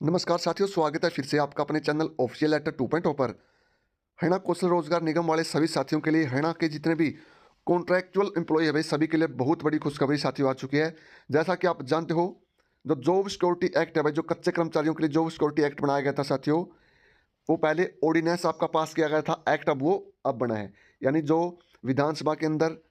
नमस्कार साथियों, स्वागत है फिर से आपका अपने चैनल ऑफिशियल लेटर 2.0 पर। हरियाणा कौशल रोजगार निगम वाले सभी साथियों के लिए, हरियाणा के जितने भी कॉन्ट्रैक्चुअल एम्प्लॉय है भाई, सभी के लिए बहुत बड़ी खुशखबरी साथियों आ चुकी है। जैसा कि आप जानते हो, जो जॉब सिक्योरिटी एक्ट है भाई, जो कच्चे कर्मचारियों के लिए जॉब सिक्योरिटी एक्ट बनाया गया था साथियों, वो पहले ऑर्डिनेंस आपका पास किया गया था, एक्ट अब बना है। यानी जो विधानसभा के अंदर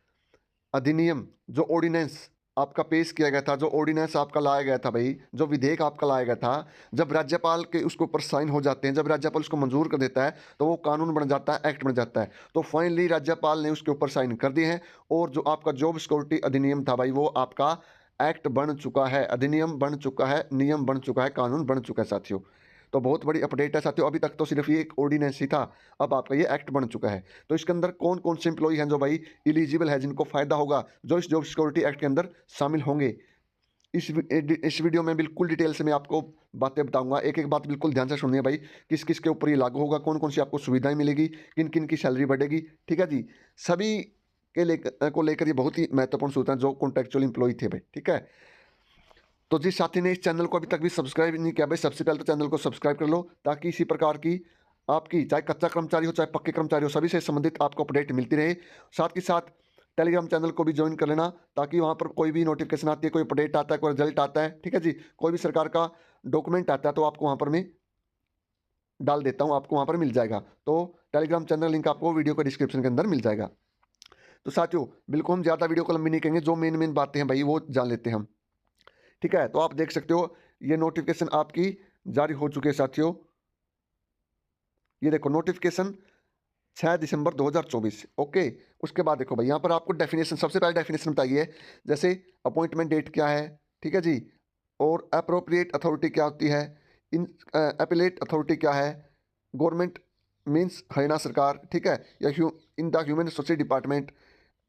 अधिनियम, जो ऑर्डिनेंस आपका पेश किया गया था, जो ऑर्डिनेंस आपका लाया गया था भाई, जो विधेयक आपका लाया गया था, जब राज्यपाल के उसके ऊपर साइन हो जाते हैं, जब राज्यपाल उसको मंजूर कर देता है, तो वो कानून बन जाता है, एक्ट बन जाता है। तो फाइनली राज्यपाल ने उसके ऊपर साइन कर दिए हैं और जो आपका जॉब सिक्योरिटी अधिनियम था भाई, वो आपका एक्ट बन चुका है, अधिनियम बन चुका है, नियम बन चुका है, कानून बन चुका है साथियों। तो बहुत बड़ी अपडेट है साथियों। अभी तक तो सिर्फ ये एक ऑर्डिनेंस ही था, अब आपका ये एक्ट बन चुका है। तो इसके अंदर कौन कौन से एम्प्लॉय हैं जो भाई इलिजिबल है, जिनको फायदा होगा, जो इस जॉब सिक्योरिटी एक्ट के अंदर शामिल होंगे, इस वीडियो में बिल्कुल डिटेल से मैं आपको बातें बताऊंगा। एक एक बात बिल्कुल ध्यान से सुनिए भाई, किस किस के ऊपर ये लागू होगा, कौन कौन सी आपको सुविधाएं मिलेगी, किन किन की सैलरी बढ़ेगी। ठीक है जी, सभी को लेकर ये बहुत ही महत्वपूर्ण सूचना जो कॉन्ट्रेक्चुअल एम्प्लॉय थे भाई। ठीक है, तो जिस साथी ने इस चैनल को अभी तक भी सब्सक्राइब नहीं किया भाई, सबसे पहले तो चैनल को सब्सक्राइब कर लो, ताकि इसी प्रकार की आपकी, चाहे कच्चा कर्मचारी हो चाहे पक्के कर्मचारी हो, सभी से संबंधित आपको अपडेट मिलती रहे। साथ ही साथ टेलीग्राम चैनल को भी ज्वाइन कर लेना, ताकि वहाँ पर कोई भी नोटिफिकेशन आती है, कोई अपडेट आता है, कोई रिजल्ट आता है, ठीक है जी, कोई भी सरकार का डॉक्यूमेंट आता है, तो आपको वहाँ पर मैं डाल देता हूँ, आपको वहाँ पर मिल जाएगा। तो टेलीग्राम चैनल लिंक आपको वीडियो के डिस्क्रिप्शन के अंदर मिल जाएगा। तो साथियों, बिल्कुल हम ज़्यादा वीडियो को लंबी नहीं करेंगे, जो मेन मेन बातें हैं भाई वो जान लेते हैं हम। ठीक है, तो आप देख सकते हो ये नोटिफिकेशन आपकी जारी हो चुकी है साथियों। ये देखो नोटिफिकेशन 6 दिसंबर 2024। ओके, उसके बाद देखो भाई, यहाँ पर आपको डेफिनेशन, सबसे पहले डेफिनेशन बताइए, जैसे अपॉइंटमेंट डेट क्या है, ठीक है जी, और अप्रोप्रिएट अथॉरिटी क्या होती है, इन अपीलेट अथॉरिटी क्या है, गवर्नमेंट मीन्स हरियाणा सरकार, ठीक है, या in the human resource department,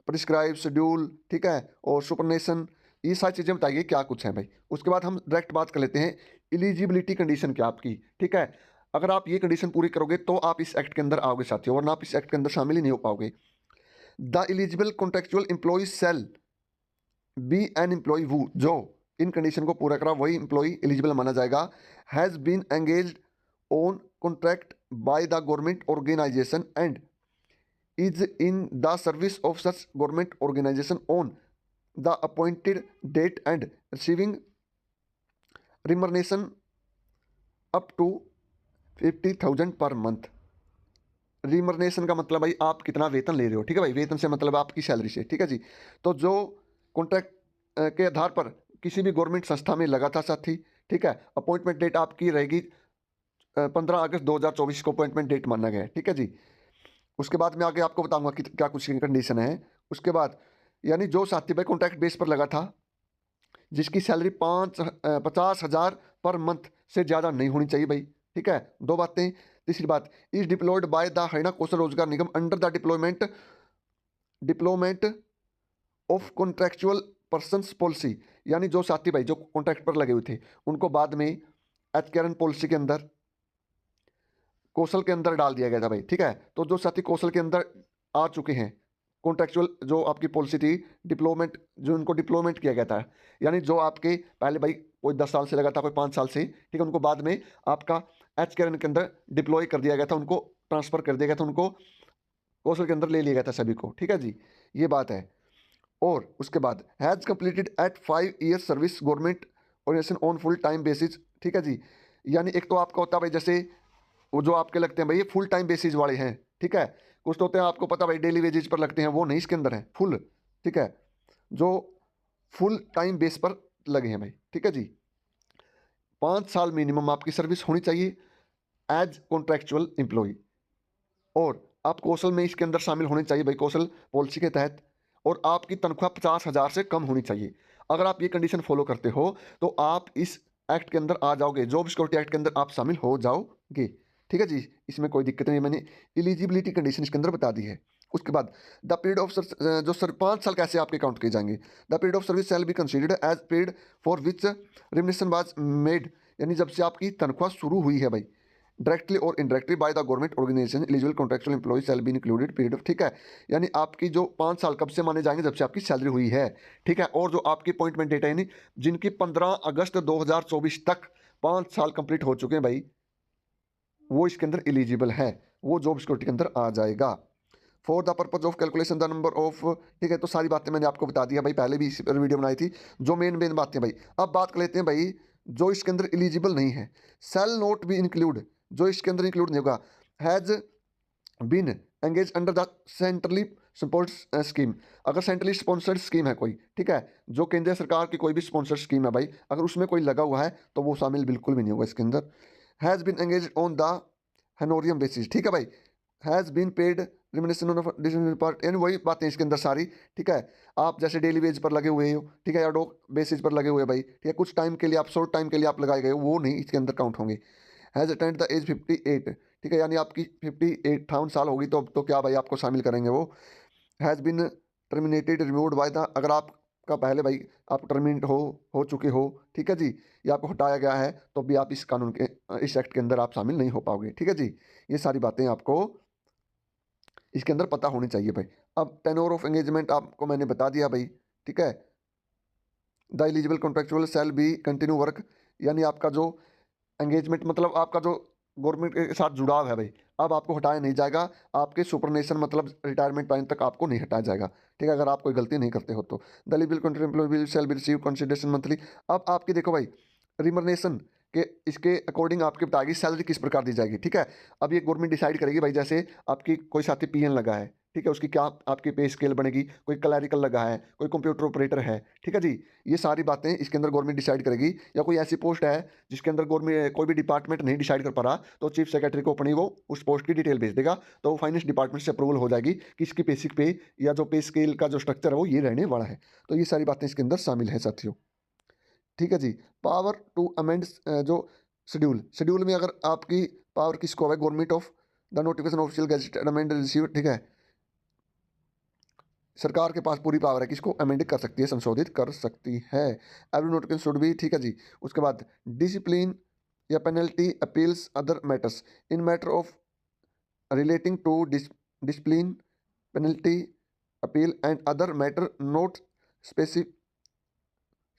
prescribe schedule, ठीक है, और सुपरनेशन, ये सारी चीज़ें बताइए क्या कुछ है भाई। उसके बाद हम डायरेक्ट बात कर लेते हैं, इलिजिबिलिटी कंडीशन क्या आपकी। ठीक है, अगर आप ये कंडीशन पूरी करोगे तो आप इस एक्ट के अंदर आओगे साथियों, वरना आप इस एक्ट के अंदर शामिल ही नहीं हो पाओगे। The eligible contractual employee shall be an employee वो, जो इन कंडीशन को पूरा करा वही एम्प्लॉय एलिजिबल माना जाएगा। Has been engaged on contract by the government organisation and is in the service of such government organization on the appointed date and receiving remuneration up to 50,000 per month. रिमर्नेशन का मतलब भाई आप कितना वेतन ले रहे हो, ठीक है भाई, वेतन से मतलब आपकी सैलरी से, ठीक है जी। तो जो कॉन्ट्रैक्ट के आधार पर किसी भी गवर्नमेंट संस्था में लगा था साथी, ठीक है, अपॉइंटमेंट डेट आपकी रहेगी 15 अगस्त 2024 को अपॉइंटमेंट डेट माना गया है, ठीक है जी। उसके बाद मैं आगे आपको बताऊंगा कि क्या कुछ कंडीशन है। उसके बाद यानी जो साथी भाई कॉन्ट्रैक्ट बेस पर लगा था, जिसकी सैलरी 50,000 पर मंथ से ज़्यादा नहीं होनी चाहिए भाई, ठीक है, दो बातें। तीसरी बात, is deployed by the Haryana Kaushal Rozgar Nigam under the deployment of contractual persons policy, यानी जो साथी भाई जो कॉन्ट्रैक्ट पर लगे हुए थे, उनको बाद में एचकेआरएन पॉलिसी के अंदर, कौशल के अंदर डाल दिया गया था भाई, ठीक है। तो जो साथी कौशल के अंदर आ चुके हैं, कॉन्ट्रेक्चुअल जो आपकी पॉलिसी थी, डिप्लोमेंट, जो उनको डिप्लोमेंट किया गया था, यानी जो आपके पहले भाई कोई 10 साल से लगा था, कोई 5 साल से, ठीक है, उनको बाद में आपका एच के अंदर डिप्लॉय कर दिया गया था, उनको ट्रांसफर कर दिया गया था, उनको कौशल के अंदर ले लिया गया था सभी को, ठीक है जी, ये बात है। और उसके बाद has completed at 5 year service government organisation on full time basis, ठीक है जी। यानी एक तो आपका होता है भाई, जैसे वो जो आपके लगते हैं भाई ये फुल टाइम बेसिस वाले हैं, ठीक है, कुछ तो होते हैं आपको पता भाई डेली वेजेज पर लगते हैं, वो नहीं इसके अंदर है फुल, ठीक है, जो फुल टाइम बेस पर लगे हैं भाई, ठीक है जी। 5 साल मिनिमम आपकी सर्विस होनी चाहिए एज कॉन्ट्रैक्चुअल एम्प्लॉय, और आप कौशल में इसके अंदर शामिल होने चाहिए भाई, कौशल पॉलिसी के तहत, और आपकी तनख्वाह 50,000 से कम होनी चाहिए। अगर आप ये कंडीशन फॉलो करते हो तो आप इस एक्ट के अंदर आ जाओगे, जॉब सिक्योरिटी एक्ट के अंदर आप शामिल हो जाओगे, ठीक है जी, इसमें कोई दिक्कत नहीं है, मैंने एलिजिबिलिटी कंडीशन इसके अंदर बता दी है। उसके बाद द पीरियड ऑफ जो सर 5 साल कैसे आपके काउंट किए जाएंगे, the period of service shall be considered as period for which remuneration was made, यानी जब से आपकी तनख्वाह शुरू हुई है भाई, डायरेक्टली और indirectly by the government organisation eligible contractual employee shall be included period of, ठीक है, यानी आपकी जो 5 साल कब से माने जाएंगे, जब से आपकी सैलरी हुई है, ठीक है, और जो आपकी अपॉइंटमेंट डेट है, यानी जिनकी 15 अगस्त 2024 तक 5 साल कंप्लीट हो चुके हैं भाई, वो इसके अंदर एलिजिबल है, वो जॉब सिक्योरिटी के अंदर आ जाएगा। For the purpose of calculation the number of, ठीक है, तो सारी बातें मैंने आपको बता दिया भाई, पहले भी इसी पर वीडियो बनाई थी, जो मेन बातें भाई। अब बात कर लेते हैं भाई जो इसके अंदर एलिजिबल नहीं है, सेल नोट बी इंक्लूड, जो इसके अंदर इंक्लूड नहीं होगा, has been engage under the centrally support scheme, अगर सेंट्रली स्पॉन्सर्ड स्कीम है कोई, ठीक है, जो केंद्र सरकार की कोई भी स्पॉन्सर्ड स्कीम है भाई, अगर उसमें कोई लगा हुआ है तो वो शामिल बिल्कुल भी नहीं होगा इसके अंदर। Has been engage on the honorarium basis, ठीक है भाई, has been paid remuneration of part, यानी वही बातें इसके अंदर सारी, ठीक है। आप जैसे डेली वेज पर लगे हुए हो, ठीक है, या डॉक बेसिस पर लगे हुए भाई, ठीक है, कुछ टाइम के लिए आप शॉर्ट टाइम के लिए आप लगाए गए हो, वो नहीं इसके अंदर काउंट होंगे। हैज़ अटेंड द एज 58, ठीक है, यानी आपकी 58 साल होगी तो अब तो क्या भाई आपको शामिल करेंगे वो। Has been terminated removed by the, अगर आपका पहले भाई आप टर्मिनेट हो चुके हो, ठीक है जी, या आपको हटाया गया है तो भी आप इस कानून के, इस एक्ट के अंदर आप शामिल नहीं हो पाओगे, ठीक है जी। ये सारी बातें आपको इसके अंदर पता होनी चाहिए भाई। अब टेन्योर ऑफ एंगेजमेंट आपको मैंने बता दिया भाई, ठीक है। The eligible contractual shall be continue work, यानी आपका जो एंगेजमेंट मतलब आपका जो गवर्नमेंट के साथ जुड़ाव है भाई, अब आपको हटाया नहीं जाएगा, आपके सुपरनेशन मतलब रिटायरमेंट टाइम तक आपको नहीं हटाया जाएगा, ठीक है, अगर आप कोई गलती नहीं करते हो तो। The eligible contractual shall be receive consideration monthly. अब आपकी देखो भाई रिमर्नेशन के इसके अकॉर्डिंग आपकी बताएगी सैलरी किस प्रकार दी जाएगी, ठीक है। अब ये गवर्नमेंट डिसाइड करेगी भाई, जैसे आपकी कोई साथी पीएन लगा है, ठीक है, उसकी क्या आपकी पे स्केल बनेगी, कोई क्लैरिकल लगा है, कोई कंप्यूटर ऑपरेटर है, ठीक है जी, ये सारी बातें इसके अंदर गवर्नमेंट डिसाइड करेगी। या कोई ऐसी पोस्ट है जिसके अंदर गवर्नमेंट कोई भी डिपार्टमेंट नहीं डिसाइड कर पा रहा, तो चीफ सेक्रेटरी को अपनी वो उस पोस्ट की डिटेल भेज देगा, तो वो फाइनेंस डिपार्टमेंट से अप्रूवल हो जाएगी कि इसकी बेसिक पे या जो पे स्केल का जो स्ट्रक्चर है वो ये रहने वाला है। तो ये सारी बातें इसके अंदर शामिल है साथियों, ठीक है जी। पावर टू अमेंड, जो शेड्यूल में अगर आपकी पावर किसको है, government of the notification official gazette amend receive, ठीक है, सरकार के पास पूरी पावर है किसको अमेंड कर सकती है, संशोधित कर सकती है। एवरी नोटिफिकेशन शुड बी, ठीक है जी। उसके बाद डिसिप्लिन या penalty appeals other matters in matter of relating to discipline penalty appeal and other matter not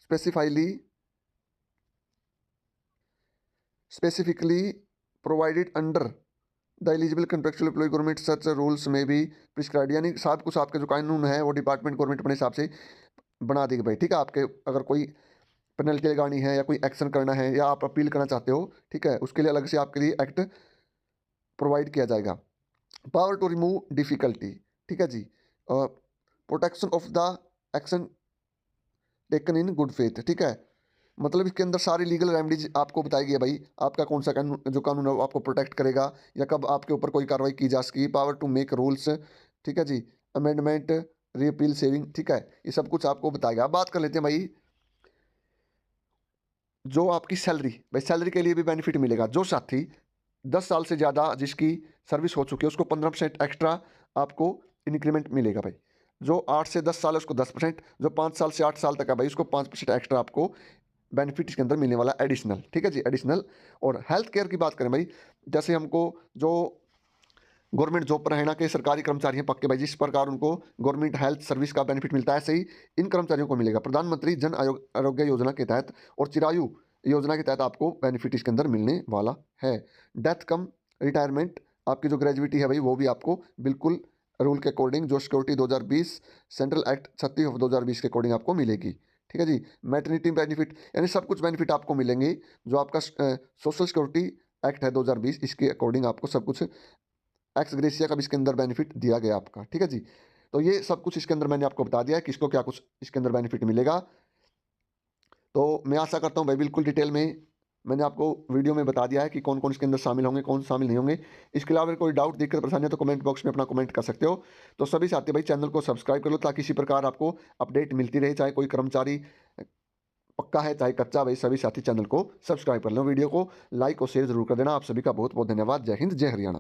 specifically specifically provided under the eligible contractual employ government such rules में भी prescribe, यानी सब कुछ आपके जो कानून है वो डिपार्टमेंट गवर्नमेंट अपने हिसाब से बना देगी भाई, ठीक है। आपके अगर कोई पेनल्टी लगानी है या कोई एक्शन करना है या आप अपील करना चाहते हो, ठीक है, उसके लिए अलग से आपके लिए एक्ट प्रोवाइड किया जाएगा। पावर टू रिमूव डिफिकल्टी, ठीक है जी। Protection of the action taken in good faith, ठीक है, मतलब इसके अंदर सारी लीगल रेमेडीज आपको बताएगी भाई, आपका कौन सा कानून जो कानून है वो आपको प्रोटेक्ट करेगा या कब आपके ऊपर कोई कार्रवाई की जा सकेगी। पावर टू मेक रूल्स, ठीक है जी, अमेंडमेंट, रीअपील, सेविंग, ठीक है, ये सब कुछ आपको बताएगा। अब बात कर लेते हैं भाई जो आपकी सैलरी, भाई सैलरी के लिए भी बेनिफिट मिलेगा। जो साथी 10 साल से ज़्यादा जिसकी सर्विस हो चुकी है उसको 15% एक्स्ट्रा आपको इंक्रीमेंट मिलेगा भाई। जो 8 से 10 साल है उसको 10%, जो 5 साल से 8 साल तक है भाई उसको 5% एक्स्ट्रा आपको बेनिफिट इसके अंदर मिलने वाला एडिशनल, ठीक है जी, एडिशनल। और हेल्थ केयर की बात करें भाई, जैसे हमको जो गवर्नमेंट जॉब पर है ना कि सरकारी कर्मचारी हैं पक्के भाई, जिस प्रकार उनको गवर्नमेंट हेल्थ सर्विस का बेनिफिट मिलता है, ऐसे ही इन कर्मचारियों को मिलेगा प्रधानमंत्री जन आरोग्य योजना के तहत और चिरायु योजना के तहत आपको बेनिफिट इसके अंदर मिलने वाला है। डेथ कम रिटायरमेंट, आपकी जो ग्रेजुविटी है भाई वो भी आपको बिल्कुल रूल के अकॉर्डिंग जो सिक्योरिटी 2020 सेंट्रल एक्ट 36 ऑफ 2020 के अकॉर्डिंग आपको मिलेगी, ठीक है जी। मैटरनिटी बेनिफिट, यानी सब कुछ बेनिफिट आपको मिलेंगे जो आपका सोशल सिक्योरिटी एक्ट है 2020 इसके अकॉर्डिंग आपको सब कुछ एक्स ग्रेसिया का भी इसके अंदर बेनिफिट दिया गया आपका, ठीक है जी। तो ये सब कुछ इसके अंदर मैंने आपको बता दिया है किसको क्या कुछ इसके अंदर बेनिफिट मिलेगा। तो मैं आशा करता हूँ भाई बिल्कुल डिटेल में मैंने आपको वीडियो में बता दिया है कि कौन कौन इसके अंदर शामिल होंगे, कौन शामिल नहीं होंगे। इसके अलावा अगर कोई डाउट दिक्कत परेशानी है तो कमेंट बॉक्स में अपना कमेंट कर सकते हो। तो सभी साथी भाई चैनल को सब्सक्राइब कर लो ताकि इसी प्रकार आपको अपडेट मिलती रहे, चाहे कोई कर्मचारी पक्का है चाहे कच्चा, भाई सभी साथी चैनल को सब्सक्राइब कर लो। वीडियो को लाइक और शेयर जरूर कर देना। आप सभी का बहुत बहुत धन्यवाद। जय हिंद, जय हरियाणा।